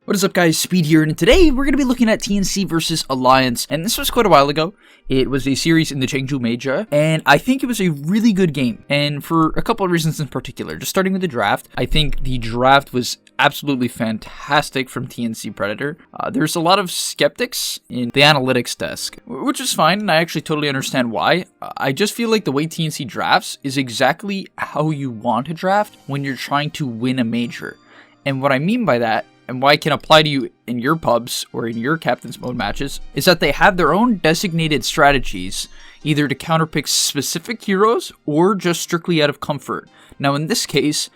What is up guys, Speed here, and today we're going to be looking at TNC versus Alliance, and this was quite a while ago. It was a series in the Chengdu Major, and I think it was a really good game, and for a couple of reasons in particular. Just starting with the draft, I think the draft was absolutely fantastic from TNC Predator. There's a lot of skeptics in the analytics desk, which is fine, and I actually totally understand why. I just feel like the way TNC drafts is exactly how you want to draft when you're trying to win a major. And what I mean by that, and why it can apply to you in your pubs or in your captain's mode matches, is that they have their own designated strategies, either to counterpick specific heroes or just strictly out of comfort. Now in this case,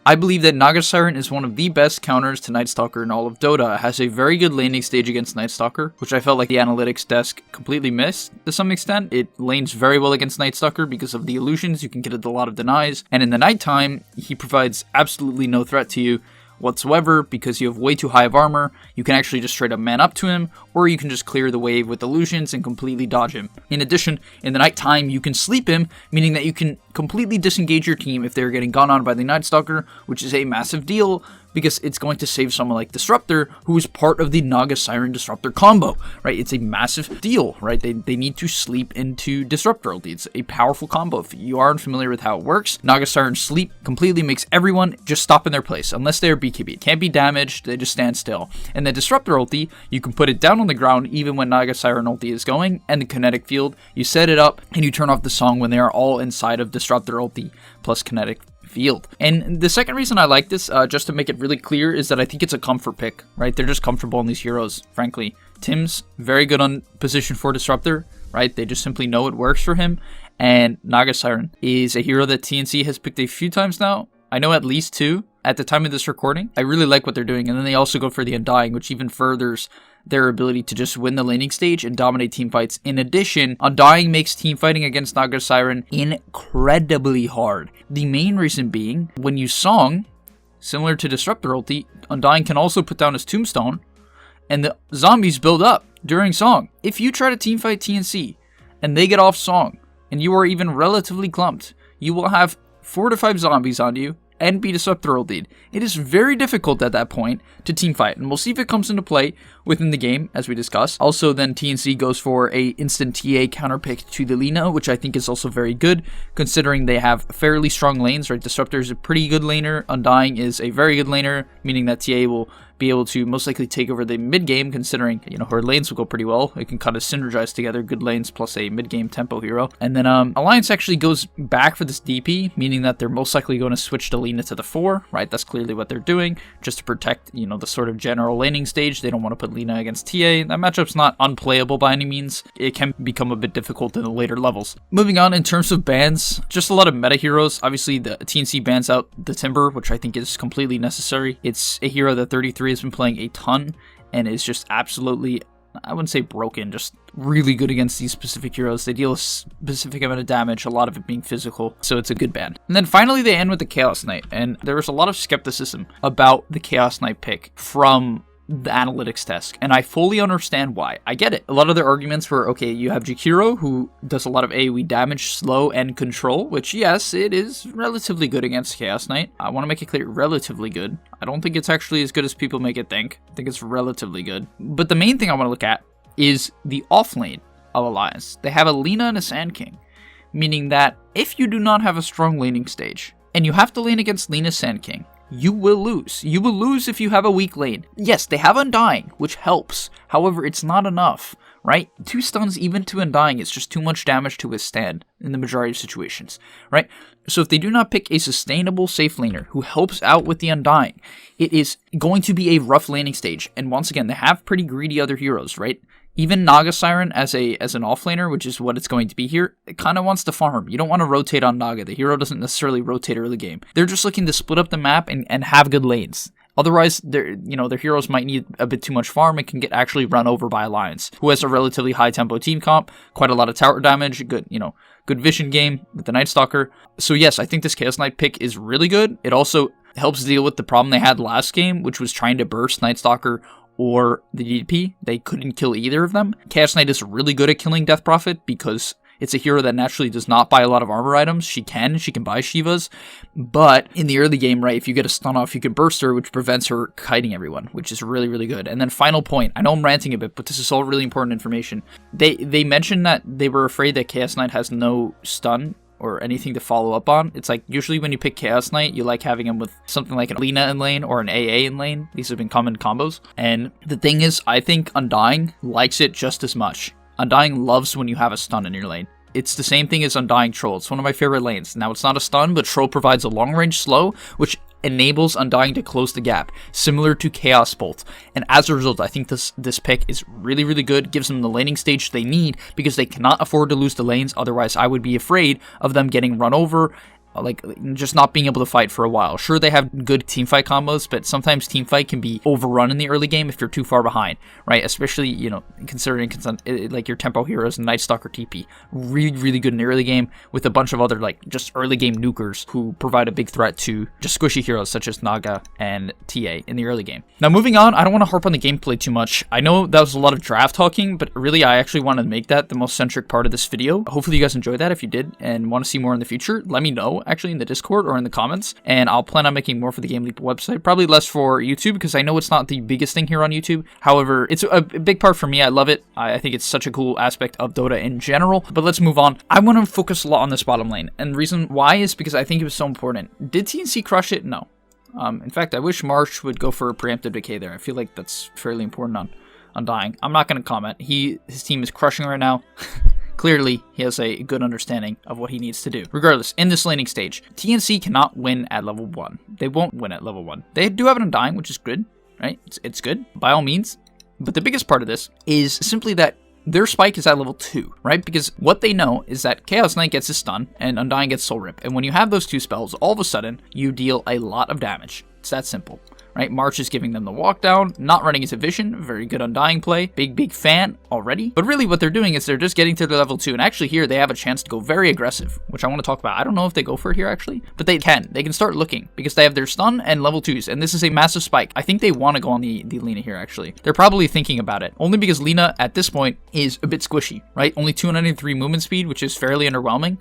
I believe that Naga Siren is one of the best counters to Night Stalker in all of Dota. It has a very good laning stage against Night Stalker, which I felt like the analytics desk completely missed to some extent. It lanes very well against Night Stalker because of the illusions, you can get a lot of denies, and in the nighttime, he provides absolutely no threat to you whatsoever because you have way too high of armor. You can actually just straight up man up to him, or you can just clear the wave with illusions and completely dodge him. In addition, in the nighttime, you can sleep him, meaning that you can completely disengage your team if they're getting gone on by the Night Stalker, which is a massive deal because it's going to save someone like Disruptor, who is part of the Naga Siren Disruptor combo, right? It's a massive deal, right? They need to sleep into Disruptor ulti. It's a powerful combo. If you aren't familiar with how it works, Naga Siren sleep completely makes everyone just stop in their place, unless they're BKB. It can't be damaged, they just stand still. And the Disruptor ulti, you can put it down on the ground even when Naga Siren ulti is going, and the kinetic field, you set it up, and you turn off the song when they are all inside of Disruptor ulti, plus kinetic field. And the second reason I like this, just to make it really clear, is that I think it's a comfort pick, right? They're just comfortable in these heroes, frankly. Tim's very good on position for Disruptor, right? They just simply know it works for him. And Naga Siren is a hero that TNC has picked a few times now. I know at least two at the time of this recording. I really like what they're doing. And then they also go for the Undying, which even furthers their ability to just win the laning stage and dominate team fights. In addition, Undying makes team fighting against Naga Siren incredibly hard. The main reason being, when you song, similar to Disruptor ulti, Undying can also put down his tombstone, and the zombies build up during song. If you try to teamfight TNC, and they get off song, and you are even relatively clumped, you will have 4 to 5 zombies on you, and be Disruptor ultied. It is very difficult at that point to teamfight, and we'll see if it comes into play within the game, as we discussed. Also, then TNC goes for a instant TA counterpick to the Lina, which I think is also very good, considering they have fairly strong lanes, right? Disruptor is a pretty good laner, Undying is a very good laner, meaning that TA will be able to most likely take over the mid game, considering, you know, her lanes will go pretty well. It can kind of synergize together, good lanes plus a mid game tempo hero. And then Alliance actually goes back for this DP, meaning that they're most likely going to switch to Lina to the 4, right? That's clearly what they're doing, just to protect, you know, the sort of general laning stage. They don't want to put Lina against TA. That matchup's not unplayable by any means. It can become a bit difficult in the later levels. Moving on, in terms of bans, just a lot of meta heroes. Obviously, the TNC bans out the Timber, which I think is completely necessary. It's a hero that 33 has been playing a ton and is just absolutely, I wouldn't say broken, just really good against these specific heroes. They deal a specific amount of damage, a lot of it being physical, so it's a good ban. And then finally they end with the Chaos Knight, and there was a lot of skepticism about the Chaos Knight pick from the analytics desk, and I fully understand why. I get it. A lot of their arguments were, okay, you have Jakiro, who does a lot of AoE damage, slow, and control, which, yes, it is relatively good against Chaos Knight. I want to make it clear, relatively good. I don't think it's actually as good as people make it think. I think it's relatively good. But the main thing I want to look at is the off lane of Alliance. They have a Lina and a Sand King, meaning that if you do not have a strong laning stage, and you have to lane against Lina Sand King, you will lose. You will lose if you have a weak lane. Yes, they have Undying, which helps. However, it's not enough, right? 2 stuns even to Undying is just too much damage to withstand in the majority of situations, right? So if they do not pick a sustainable safe laner who helps out with the Undying, it is going to be a rough laning stage. And once again, they have pretty greedy other heroes, right? Even Naga Siren as an offlaner, which is what it's going to be here, it kind of wants to farm. You don't want to rotate on Naga. The hero doesn't necessarily rotate early game. They're just looking to split up the map and have good lanes. Otherwise, their heroes might need a bit too much farm and can get actually run over by Alliance, who has a relatively high tempo team comp, quite a lot of tower damage, good vision game with the Night Stalker. So yes, I think this Chaos Knight pick is really good. It also helps deal with the problem they had last game, which was trying to burst Night Stalker or the DP. They couldn't kill either of them. Chaos Knight is really good at killing Death Prophet because It's a hero that naturally does not buy a lot of armor items. She can buy Shivas, but in the early game, right, if you get a stun off, you can burst her, which prevents her kiting everyone, which is really, really good. And then final point, I know I'm ranting a bit, but this is all really important information. They mentioned that they were afraid that Chaos Knight has no stun or anything to follow up on. It's like, usually when you pick Chaos Knight, you like having him with something like an Lina in lane or an AA in lane. These have been common combos. And the thing is, I think Undying likes it just as much. Undying loves when you have a stun in your lane. It's the same thing as Undying Troll. It's one of my favorite lanes. Now, it's not a stun, but Troll provides a long-range slow, which enables Undying to close the gap, similar to Chaos Bolt. And as a result, I think this pick is really, really good. Gives them the laning stage they need because they cannot afford to lose the lanes. Otherwise, I would be afraid of them getting run over, like just not being able to fight for a while. Sure, they have good teamfight combos, but sometimes teamfight can be overrun in the early game if you're too far behind, right? Especially, you know, considering like your tempo heroes and Night Stalker TP. Really, really good in the early game with a bunch of other like just early game nukers who provide a big threat to just squishy heroes such as Naga and TA in the early game. Now moving on, I don't want to harp on the gameplay too much. I know that was a lot of draft talking, but really I actually want to make that the most centric part of this video. Hopefully you guys enjoyed that. If you did and want to see more in the future, let me know actually in the Discord or in the comments, and I'll plan on making more for the gameleap website, probably less for YouTube because I know it's not the biggest thing here on YouTube. However, it's a big part for me. I love it. I think it's such a cool aspect of Dota in general. But let's move on. I want to focus a lot on this bottom lane, and the reason why is because I think it was so important. Did TNC crush it? No. In fact, I wish Marsh would go for a preemptive decay there. I feel like that's fairly important on Undying. I'm not going to comment. His team is crushing right now. Clearly, he has a good understanding of what he needs to do. Regardless, in this laning stage, TNC cannot win at level 1. They won't win at level 1. They do have an Undying, which is good, right? It's good, by all means. But the biggest part of this is simply that their spike is at level 2, right? Because what they know is that Chaos Knight gets his stun, and Undying gets Soul Rip. And when you have those two spells, all of a sudden, you deal a lot of damage. It's that simple. Right, March is giving them the walk down, not running into vision, very good Undying play, big fan already. But really what they're doing is they're just getting to the level 2, and actually here they have a chance to go very aggressive, which I want to talk about. I don't know if they go for it here actually, but they can start looking because they have their stun and level 2s, and this is a massive spike. I think they want to go on the Lina here actually. They're probably thinking about it, only because Lina at this point is a bit squishy, right? Only 203 movement speed, which is fairly underwhelming.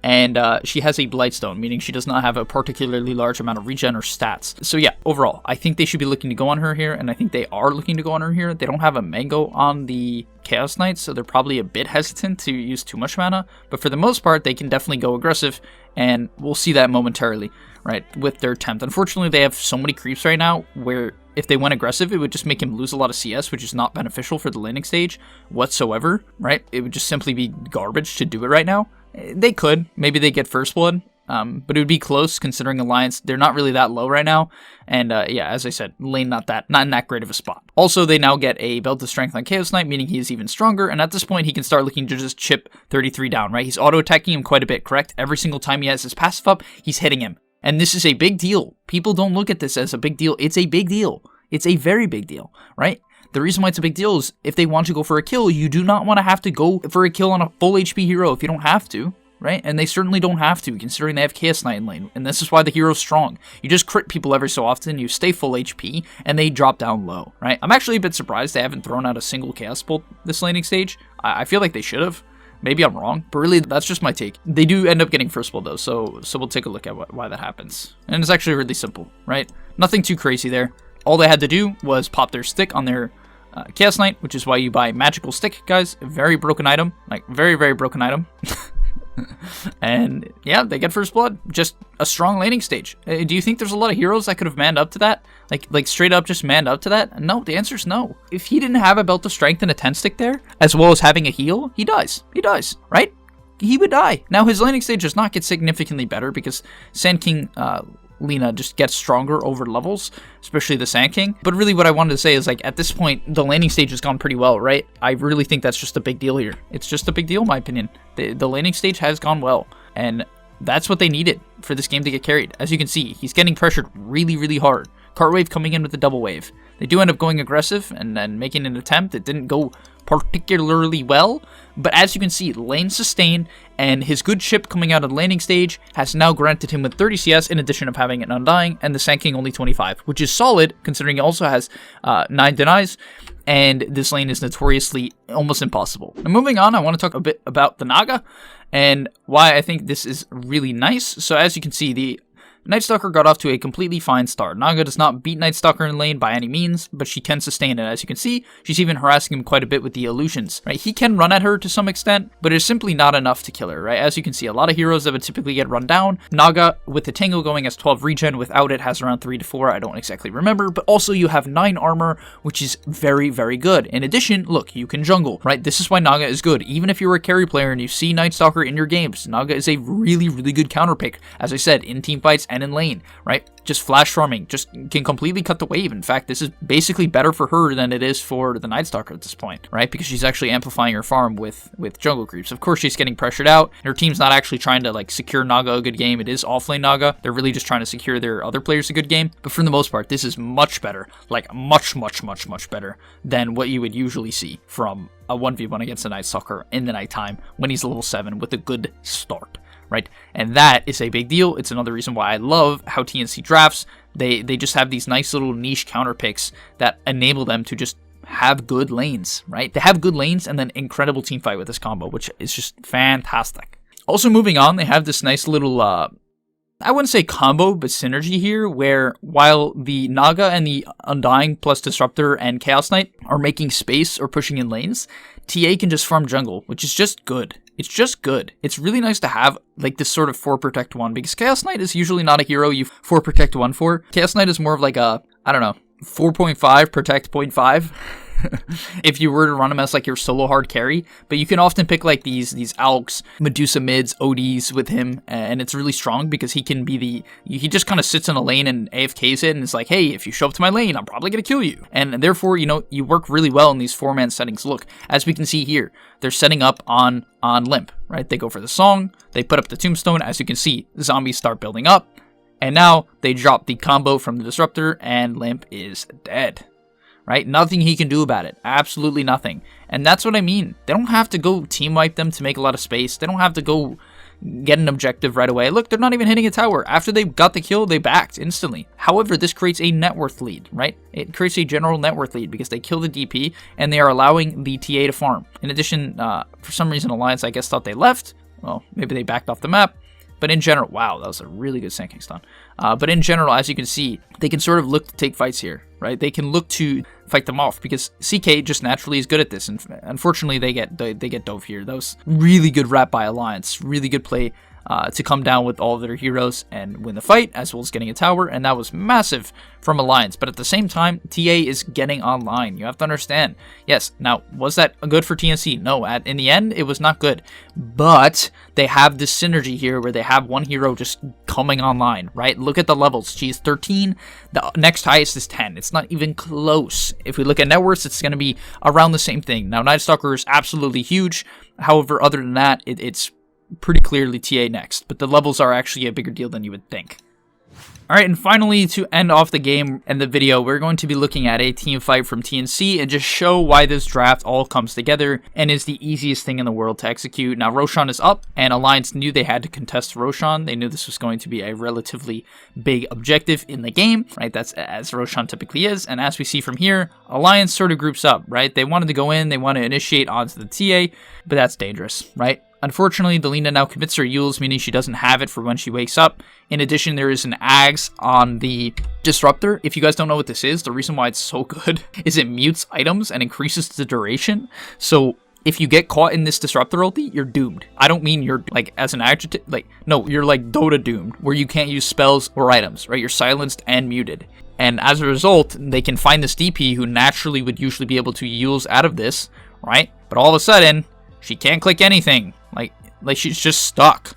And she has a Blightstone, meaning she does not have a particularly large amount of regen or stats. So yeah, overall, I think they should be looking to go on her here, and I think they are looking to go on her here. They don't have a Mango on the Chaos Knight, so they're probably a bit hesitant to use too much mana. But for the most part, they can definitely go aggressive, and we'll see that momentarily, right, with their attempt. Unfortunately, they have so many creeps right now where if they went aggressive, it would just make him lose a lot of CS, which is not beneficial for the laning stage whatsoever, right? It would just simply be garbage to do it right now. They could. Maybe they get first blood, but it would be close considering Alliance. They're not really that low right now. And yeah, as I said, lane not in that great of a spot. Also, they now get a belt of strength on Chaos Knight, meaning he is even stronger. And at this point, he can start looking to just chip 33 down, right? He's auto-attacking him quite a bit, correct? Every single time he has his passive up, he's hitting him. And this is a big deal. People don't look at this as a big deal. It's a big deal. It's a very big deal, right? The reason why it's a big deal is if they want to go for a kill, you do not want to have to go for a kill on a full HP hero if you don't have to, right? And they certainly don't have to, considering they have Chaos Knight in lane. And this is why the hero's strong. You just crit people every so often, you stay full HP, and they drop down low, right? I'm actually a bit surprised they haven't thrown out a single Chaos Bolt this laning stage. I feel like they should have. Maybe I'm wrong, but really that's just my take. They do end up getting first blood though, so we'll take a look at why that happens. And it's actually really simple, right? Nothing too crazy there. All they had to do was pop their stick on their Chaos Knight, which is why you buy Magical Stick, guys. A very broken item, like very, very broken item. And yeah, they get first blood. Just a strong laning stage. Do you think there's a lot of heroes that could have manned up to that? Like straight up just manned up to that? No, the answer is no. If he didn't have a belt of strength and a 10 stick there, as well as having a heal, he dies. He dies, right? He would die. Now his laning stage does not get significantly better because Sand King Lina just gets stronger over levels, especially the Sand King. But really what I wanted to say is, like, at this point, the laning stage has gone pretty well, right? I really think that's just a big deal here. It's just a big deal in my opinion. The laning stage has gone well, and that's what they needed for this game to get carried. As you can see, he's getting pressured really, really hard. Cartwave coming in with the double wave. They do end up going aggressive and then making an attempt. It didn't go particularly well, but as you can see, lane sustain, and his good chip coming out of the laning stage has now granted him with 30 CS in addition of having an Undying, and the Sand King only 25, which is solid considering he also has 9 denies. and this lane is notoriously almost impossible. Now, moving on, I want to talk a bit about the Naga and why I think this is really nice. So as you can see, the Night Stalker got off to a completely fine start. Naga does not beat Night Stalker in lane by any means, but she can sustain it. As you can see, she's even harassing him quite a bit with the illusions, right? He can run at her to some extent, but it's simply not enough to kill her, right? As you can see, a lot of heroes that would typically get run down. Naga, with the Tango going as 12 regen, without it has around 3 to 4, I don't exactly remember, but also you have 9 armor, which is very, very good. In addition, look, you can jungle, right? This is why Naga is good. Even if you're a carry player and you see Night Stalker in your games, Naga is a really, really good counter pick, as I said, in team fights and in lane, right? Just flash farming, just can completely cut the wave. In fact, this is basically better for her than it is for the Night Stalker at this point, right? Because she's actually amplifying her farm with jungle creeps. Of course, she's getting pressured out. Her team's not actually trying to like secure Naga a good game. It is offlane Naga. They're really just trying to secure their other players a good game. But for the most part, this is much better, like much better than what you would usually see from a 1v1 against a Night Stalker in the nighttime when he's level 7 with a good start. Right, and that is a big deal. It's another reason why I love how TNC drafts. They just have these nice little niche counter picks that enable them to just have good lanes, right? They have good lanes and then incredible team fight with this combo, which is just fantastic. Also moving on, they have this nice little, I wouldn't say combo, but synergy here, where while the Naga and the Undying plus Disruptor and Chaos Knight are making space or pushing in lanes, TA can just farm jungle, which is just good. It's just good. It's really nice to have like this sort of 4 protect 1, because Chaos Knight is usually not a hero you 4 protect 1 for. Chaos Knight is more of like a, I don't know, 4.5 protect 0.5. If you were to run him as like your solo hard carry, but you can often pick like these Alks, Medusa mids, ODs with him, and it's really strong because he can be he just kind of sits in a lane and AFKs it, and it's like, hey, if you show up to my lane, I'm probably gonna kill you, and therefore, you know, you work really well in these 4-man settings. Look, as we can see here, they're setting up on Limp, right? They go for the song, they put up the tombstone. As you can see, the zombies start building up, and now they drop the combo from the Disruptor, and Limp is dead. Right? Nothing he can do about it. Absolutely nothing. And that's what I mean. They don't have to go team wipe them to make a lot of space. They don't have to go get an objective right away. Look, they're not even hitting a tower. After they got the kill, they backed instantly. However, this creates a net worth lead, right? It creates a general net worth lead because they kill the DP and they are allowing the TA to farm. In addition, for some reason, Alliance, I guess, thought they left. Well, maybe they backed off the map. But in general, wow, that was a really good Sand King stun. But in general, as you can see, they can sort of look to take fights here, right? They can look to fight them off because CK just naturally is good at this. And unfortunately, they get dove here. That was really good rap by Alliance. Really good play to come down with all of their heroes and win the fight, as well as getting a tower. And that was massive from Alliance. But at the same time, TA is getting online. You have to understand. Yes, now, was that good for TNC? No, in the end, it was not good. But they have this synergy here where they have one hero just coming online, right? Look at the levels. She's 13. The next highest is 10. It's not even close. If we look at net worths, it's going to be around the same thing. Now, Night Stalker is absolutely huge. However, other than that, it's pretty clearly TA next, but the levels are actually a bigger deal than you would think. Alright, and finally, to end off the game and the video, we're going to be looking at a team fight from TNC and just show why this draft all comes together and is the easiest thing in the world to execute. Now, Roshan is up, and Alliance knew they had to contest Roshan. They knew this was going to be a relatively big objective in the game, right? That's as Roshan typically is, and as we see from here, Alliance sort of groups up, right? They wanted to go in, they want to initiate onto the TA, but that's dangerous, right? Unfortunately, Delina now commits her Yules, meaning she doesn't have it for when she wakes up. In addition, there is an Ags on the Disruptor. If you guys don't know what this is, the reason why it's so good is it mutes items and increases the duration. So if you get caught in this Disruptor ulti, you're doomed. I don't mean you're like as an adjective, like, no, you're like Dota doomed, where you can't use spells or items, right? You're silenced and muted. And as a result, they can find this DP who naturally would usually be able to Yules out of this, right? But all of a sudden, she can't click anything. Like she's just stuck.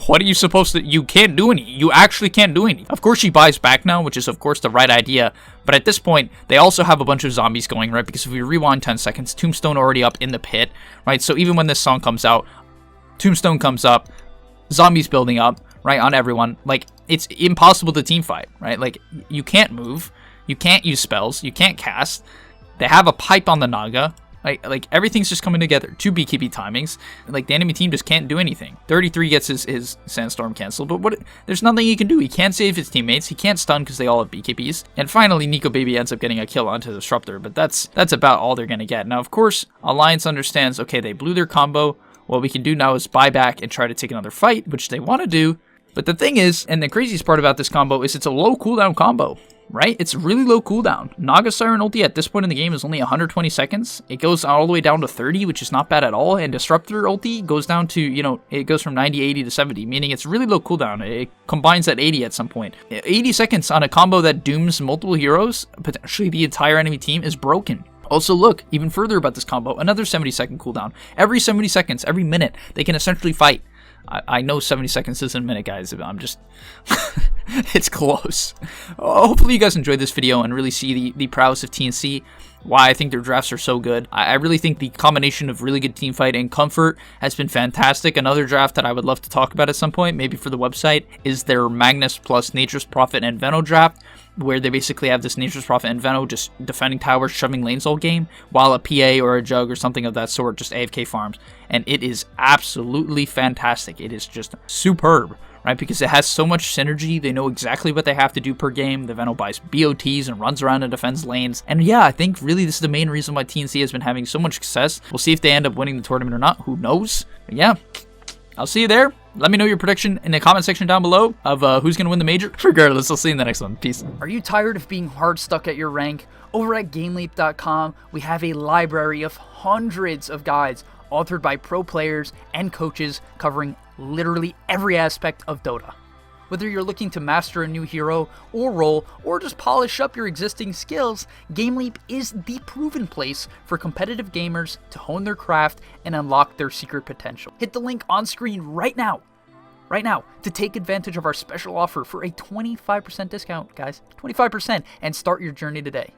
What are you supposed to... You can't do anything. You actually can't do anything. Of course, she buys back now, which is, of course, the right idea. But at this point, they also have a bunch of zombies going, right? Because if we rewind 10 seconds, Tombstone already up in the pit, right? So even when this song comes out, Tombstone comes up, zombies building up, right, on everyone. Like, it's impossible to team fight, right? Like, you can't move. You can't use spells. You can't cast. They have a pipe on the Naga. Like everything's just coming together. 2 BKB timings. Like the enemy team just can't do anything. 33 gets his Sandstorm canceled, but there's nothing he can do. He can't save his teammates. He can't stun because they all have BKBs. And finally, Nico Baby ends up getting a kill onto the Disruptor, but that's about all they're gonna get. Now, of course, Alliance understands, okay, they blew their combo. What we can do now is buy back and try to take another fight, which they want to do. But the thing is, and the craziest part about this combo is it's a low cooldown combo. Right? It's really low cooldown. Naga Siren ulti at this point in the game is only 120 seconds. It goes all the way down to 30, which is not bad at all. And Disruptor ulti goes down to, it goes from 90, 80 to 70, meaning it's really low cooldown. It combines at 80 at some point. 80 seconds on a combo that dooms multiple heroes, potentially the entire enemy team, is broken. Also, look, even further about this combo, another 70-second cooldown. Every 70 seconds, every minute, they can essentially fight. I know 70 seconds isn't a minute, guys. I'm just... it's close. Hopefully you guys enjoyed this video and really see the prowess of TNC, why I think their drafts are so good. I really think the combination of really good teamfight and comfort has been fantastic. Another draft that I would love to talk about at some point, maybe for the website, is their Magnus plus Nature's Prophet and Veno draft, where they basically have this Nature's Prophet and Veno just defending towers, shoving lanes all game, while a PA or a Jug or something of that sort just AFK farms. And it is absolutely fantastic. It is just superb, right? Because it has so much synergy. They know exactly what they have to do per game. The Veno buys BOTs and runs around and defends lanes. And yeah, I think really this is the main reason why TNC has been having so much success. We'll see if they end up winning the tournament or not. Who knows? But yeah, I'll see you there. Let me know your prediction in the comment section down below of who's going to win the major. Regardless, I'll see you in the next one. Peace. Are you tired of being hard stuck at your rank? Over at gameleap.com, we have a library of hundreds of guides authored by pro players and coaches covering literally every aspect of Dota. Whether you're looking to master a new hero or role, or just polish up your existing skills, GameLeap is the proven place for competitive gamers to hone their craft and unlock their secret potential. Hit the link on screen right now, to take advantage of our special offer for a 25% discount, guys. 25%, and start your journey today.